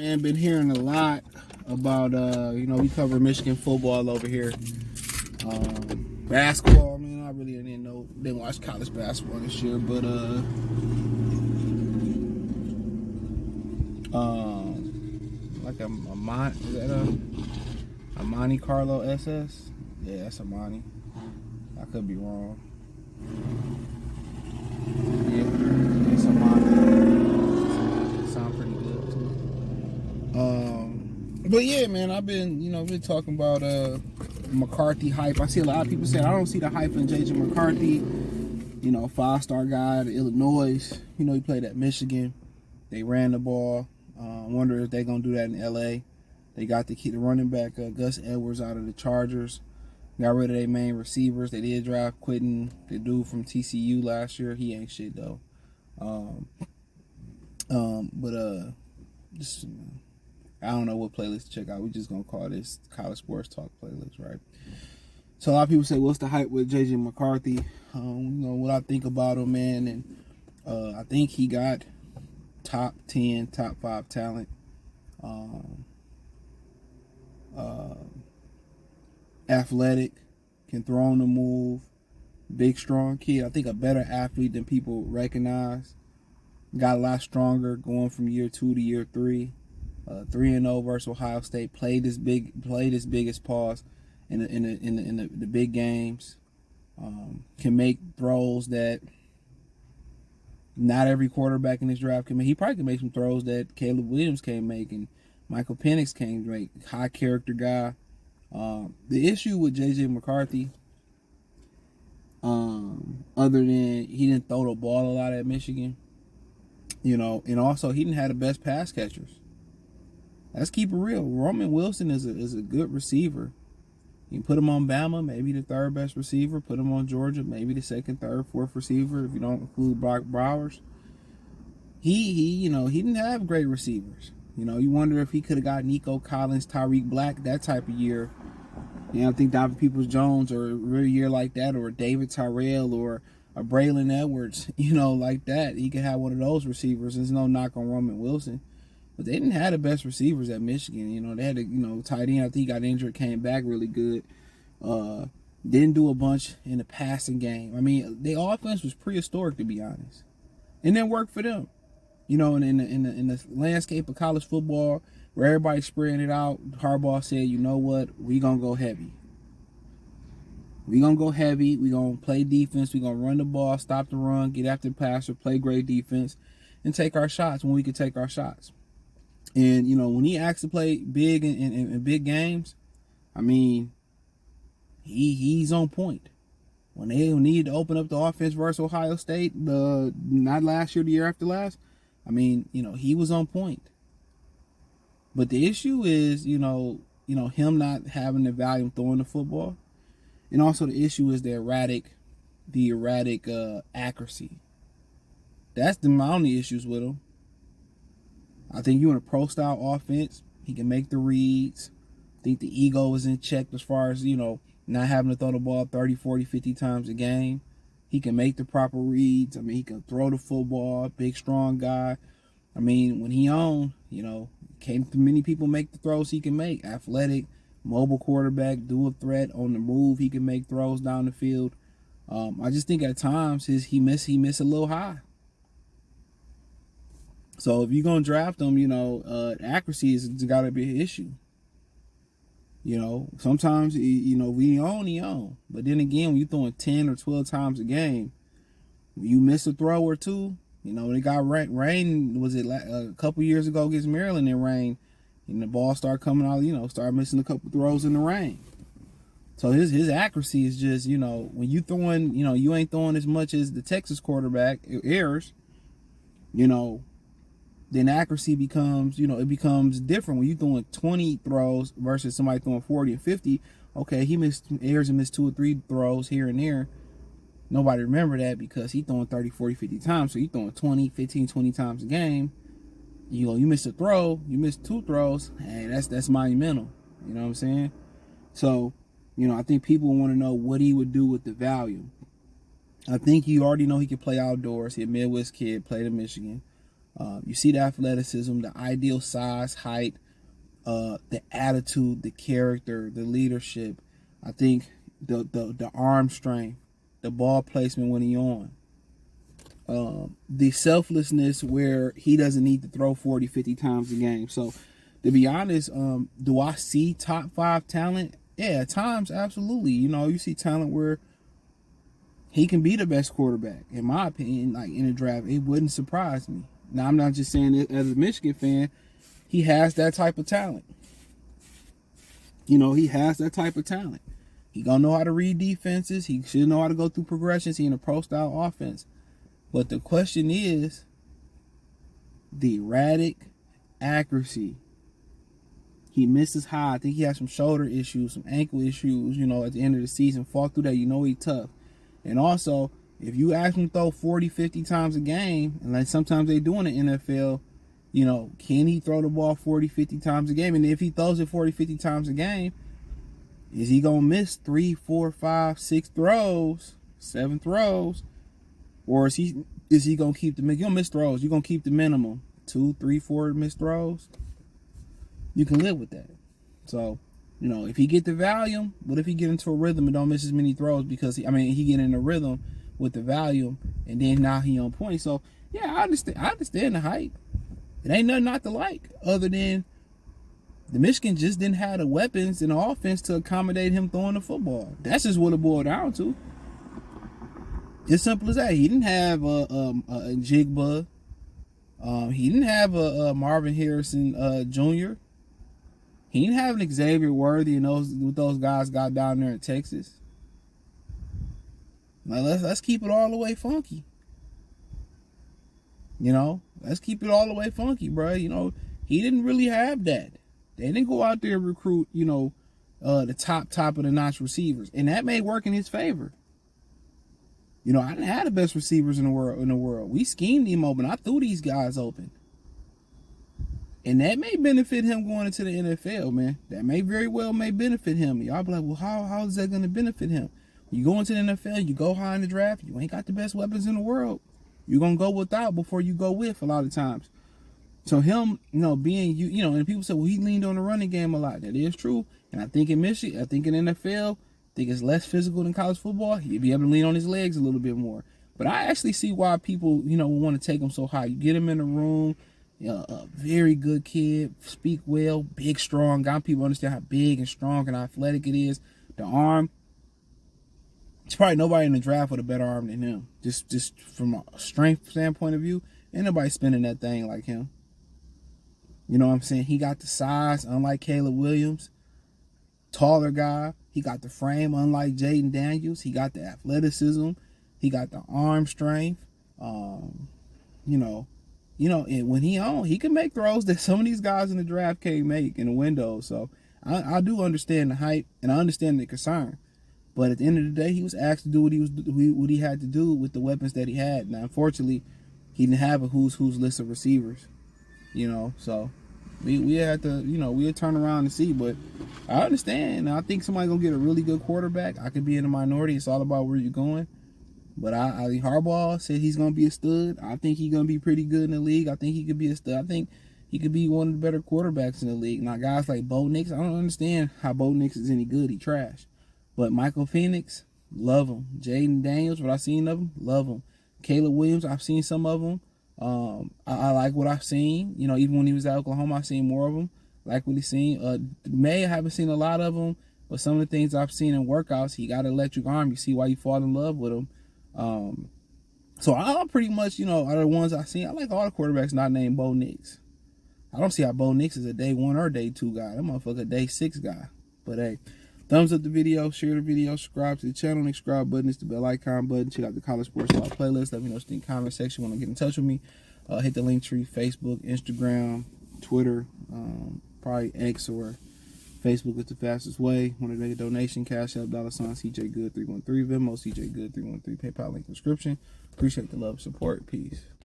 man, been hearing a lot about we cover Michigan football over here. Basketball, man, I really didn't watch college basketball this year, but like a is that a Monte Carlo SS? Yeah, that's a Monte. I could be wrong. Yeah, it's a Monte. It sounds pretty good too. But yeah, man, I've been talking about McCarthy hype. I see a lot of people saying I don't see the hype in JJ McCarthy. 5-star guy at Illinois. He played at Michigan. They ran the ball. I wonder if they're gonna do that in LA. They got to keep the running back Gus Edwards out of the Chargers. Got rid of their main receivers. They did draft Quentin, the dude from TCU last year. He ain't shit though. Just I don't know what playlist to check out. We just gonna call this College Sports Talk playlist, right? So a lot of people say, "What's the hype with JJ McCarthy?" What I think about him, man, and I think he got top 10, top 5 talent. Athletic, can throw on the move, big, strong kid. I think a better athlete than people recognize. Got a lot stronger going from year 2 to year 3. 3-0 versus Ohio State. Played his biggest pause in the big games. Can make throws that not every quarterback in this draft can make. He probably can make some throws that Caleb Williams can't make and Michael Penix can't make. High character guy. The issue with JJ McCarthy, other than he didn't throw the ball a lot at Michigan, and also he didn't have the best pass catchers. Let's keep it real. Roman Wilson is a good receiver. You can put him on Bama, maybe the third best receiver. Put him on Georgia, maybe the second, third, fourth receiver if you don't include Brock Bowers. He didn't have great receivers. You wonder if he could have got Nico Collins, Tyreek Black, that type of year. I think David Peoples-Jones or a real year like that, or a David Tyrell or a Braylon Edwards, like that. He could have one of those receivers. There's no knock on Roman Wilson. But they didn't have the best receivers at Michigan. They had a tight end. I think he got injured, came back really good. Didn't do a bunch in the passing game. I mean, their offense was prehistoric, to be honest. And it worked for them. In the landscape of college football, where everybody's spreading it out, Harbaugh said, you know what, we're going to go heavy. We're going to go heavy. We're going to play defense. We're going to run the ball, stop the run, get after the passer, play great defense, and take our shots when we can take our shots. And, when he asked to play big in big games, I mean, he's on point. When they needed to open up the offense versus Ohio State, not last year, the year after last, I mean, he was on point. But the issue is, him not having the volume throwing the football. And also the issue is the erratic accuracy. That's my only issues with him. I think you in a pro-style offense, he can make the reads. I think the ego is in check as far as, not having to throw the ball 30, 40, 50 times a game. He can make the proper reads. I mean, he can throw the football, big, strong guy. I mean, when he owned, can't many people make the throws he can make. Athletic, mobile quarterback, dual threat, on the move. He can make throws down the field. I just think at times he missed a little high. So if you're going to draft him, accuracy has got to be an issue. Sometimes, we own. But then again, when you're throwing 10 or 12 times a game, when you miss a throw or two, they got rain, was it a couple years ago against Maryland in rain, and the ball started coming out, started missing a couple throws in the rain. So his accuracy is just, when you throwing, you ain't throwing as much as the Texas quarterback, errors, then accuracy becomes, it becomes different when you're throwing 20 throws versus somebody throwing 40 and 50. Okay, he missed errors and missed 2 or 3 throws here and there. Nobody remember that because he's throwing 30, 40, 50 times. So he's throwing 20, 15, 20 times a game. You miss a throw, you miss 2 throws. Hey, that's monumental. You know what I'm saying? So, I think people want to know what he would do with the value. I think you already know he can play outdoors. He's a Midwest kid, played in Michigan. You see the athleticism, the ideal size, height, the attitude, the character, the leadership. I think the arm strength, the ball placement when he on. The selflessness where he doesn't need to throw 40, 50 times a game. So, to be honest, do I see top 5 talent? Yeah, at times, absolutely. You see talent where he can be the best quarterback, in my opinion, like in the draft. It wouldn't surprise me. Now, I'm not just saying it as a Michigan fan. He has that type of talent. He has that type of talent. He gonna know how to read defenses. He should know how to go through progressions. He in a pro-style offense. But the question is the erratic accuracy. He misses high. I think he has some shoulder issues, some ankle issues, at the end of the season. Fall through that, he's tough. And also, if you ask him to throw 40, 50 times a game, and like sometimes they do in the NFL, can he throw the ball 40, 50 times a game? And if he throws it 40, 50 times a game, is he going to miss 3, 4, 5, 6 throws, 7 throws? Or is he going to keep the minimum? You're going to miss throws. You're going to keep the minimum. 2, 3, 4 missed throws. You can live with that. So, if he get the volume, what if he get into a rhythm and don't miss as many throws because he get in a rhythm with the volume and then now he on point. So, yeah, I understand the hype. It ain't nothing not to like other than the Michigan just didn't have the weapons and the offense to accommodate him throwing the football. That's just what it boiled down to. It's simple as that. He didn't have a Jigba. He didn't have a Marvin Harrison Jr. He didn't have an Xavier Worthy and those guys got down there in Texas. Now let's keep it all the way funky. Let's keep it all the way funky, bro. He didn't really have that. They didn't go out there and recruit, the top of the notch receivers, and that may work in his favor. I didn't have the best receivers in the world. We schemed him open. I threw these guys open. And that may benefit him going into the NFL, man. That may very well benefit him. Y'all be like, well, how is that going to benefit him? When you go into the NFL, you go high in the draft, you ain't got the best weapons in the world. You're going to go without before you go with a lot of times. So him, being, and people say, well, he leaned on the running game a lot. That is true. And I think in Michigan, I think in NFL, I think it's less physical than college football. He'd be able to lean on his legs a little bit more. But I actually see why people, want to take him so high. You get him in the room, a very good kid, speak well, big, strong. Got people understand how big and strong and athletic it is. The arm, it's probably nobody in the draft with a better arm than him. Just from a strength standpoint of view, ain't nobody spinning that thing like him. You know what I'm saying? He got the size, unlike Caleb Williams. Taller guy. He got the frame, unlike Jaden Daniels. He got the athleticism. He got the arm strength. And when he can make throws that some of these guys in the draft can't make in the window. So I do understand the hype and I understand the concern. But at the end of the day, he was asked to do what he had to do with the weapons that he had. Now, unfortunately, he didn't have a who's list of receivers. So we had to, we'll turn around and see. But I understand. I think somebody's gonna get a really good quarterback. I could be in the minority. It's all about where you're going. But I think Harbaugh said he's gonna be a stud. I think he's gonna be pretty good in the league. I think he could be a stud. I think he could be one of the better quarterbacks in the league. Now, guys like Bo Nix, I don't understand how Bo Nix is any good. He trash. But Michael Penix, love him. Jaden Daniels, what I've seen of him, love him. Caleb Williams, I've seen some of them. I like what I've seen. Even when he was at Oklahoma, I've seen more of him. Like what he's seen. May I haven't seen a lot of them, but some of the things I've seen in workouts, he got an electric arm. You see why you fall in love with him. So I pretty much, out of the ones I've seen, I like all the quarterbacks not named Bo Nix. I don't see how Bo Nix is a day 1 or day 2 guy. That motherfucker a day 6 guy. But hey, thumbs up the video, share the video, subscribe to the channel. The subscribe button is the bell icon button. Check out the College Sports Law playlist. Let me know what you think in the comment section. Want to get in touch with me? Hit the link tree, Facebook, Instagram, Twitter, probably X or Facebook is the fastest way. Want to make a donation? Cash App, $ CJ Good 313, Venmo CJ Good 313, PayPal link description. Appreciate the love and support. Peace.